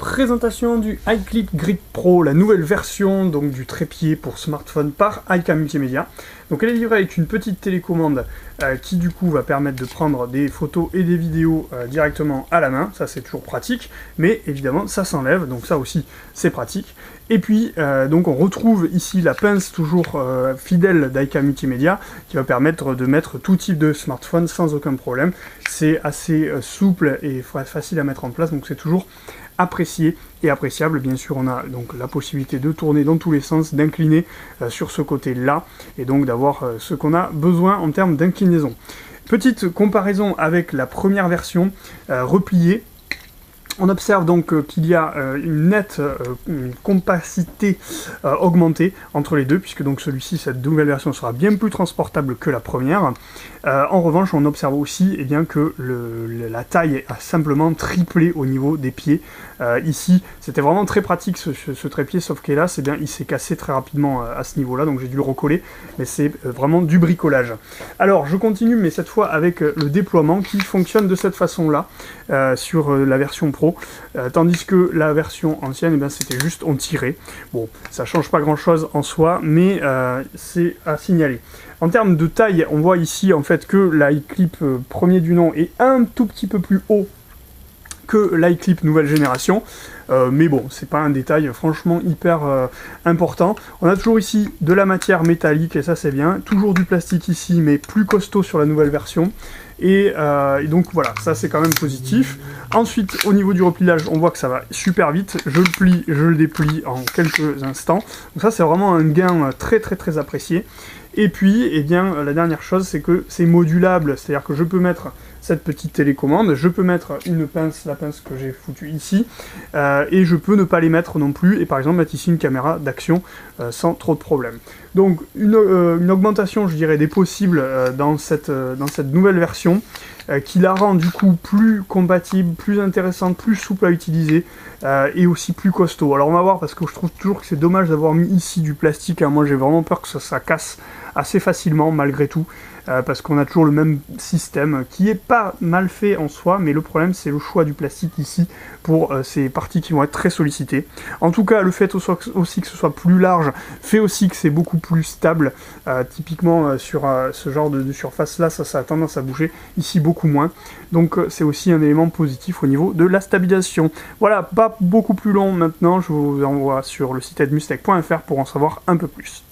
présentation du iClip Grid Pro, la nouvelle version donc du trépied pour smartphone par IK Multimédia. Donc elle est livrée avec une petite télécommande qui du coup va permettre de prendre des photos et des vidéos directement à la main, ça c'est toujours pratique, mais évidemment ça s'enlève, donc ça aussi c'est pratique. Et puis donc on retrouve ici la pince toujours fidèle d'IK Multimédia qui va permettre de mettre tout type de smartphone sans aucun problème. C'est assez souple et facile à mettre en place, donc c'est toujours apprécié et appréciable. Bien sûr, on a donc la possibilité de tourner dans tous les sens, d'incliner sur ce côté-là, et donc d'avoir ce qu'on a besoin en termes d'inclinaison. Petite comparaison avec la première version repliée. On observe donc qu'il y a une nette compacité augmentée entre les deux, puisque donc celui-ci, cette nouvelle version, sera bien plus transportable que la première. En revanche, on observe aussi bien que la taille a simplement triplé au niveau des pieds. Ici, c'était vraiment très pratique ce trépied, sauf qu'hélas, il s'est cassé très rapidement à ce niveau-là, donc j'ai dû le recoller, mais c'est vraiment du bricolage. Alors, je continue, mais cette fois avec le déploiement qui fonctionne de cette façon-là sur la version Pro. Tandis que la version ancienne, c'était juste on tirait. Bon, ça change pas grand chose en soi, mais c'est à signaler. En termes de taille, on voit ici en fait que l'iClip premier du nom est un tout petit peu plus haut que l'iClip nouvelle génération, mais bon, c'est pas un détail franchement hyper important. On a toujours ici de la matière métallique, et ça c'est bien, toujours du plastique ici, mais plus costaud sur la nouvelle version, et donc voilà, ça c'est quand même positif. Ensuite, au niveau du repliage, on voit que ça va super vite, je le plie, je le déplie en quelques instants, donc ça c'est vraiment un gain très apprécié. Et puis, la dernière chose, c'est que c'est modulable, c'est-à-dire que je peux mettre cette petite télécommande, je peux mettre une pince, la pince que j'ai foutue ici, et je peux ne pas les mettre non plus, et par exemple mettre ici une caméra d'action sans trop de problème. Donc une augmentation, je dirais, des possibles dans cette nouvelle version, qui la rend du coup plus compatible, plus intéressante, plus souple à utiliser, et aussi plus costaud. Alors on va voir, parce que je trouve toujours que c'est dommage d'avoir mis ici du plastique, hein. Moi j'ai vraiment peur que ça casse assez facilement malgré tout, parce qu'on a toujours le même système, qui est pas mal fait en soi, mais le problème c'est le choix du plastique ici, pour ces parties qui vont être très sollicitées. En tout cas, le fait aussi que ce soit plus large, fait aussi que c'est beaucoup plus stable, typiquement sur ce genre de surface là, ça a tendance à bouger, ici beaucoup moins, donc c'est aussi un élément positif au niveau de la stabilisation. Voilà, pas beaucoup plus long maintenant, je vous envoie sur le site edmustech.fr pour en savoir un peu plus.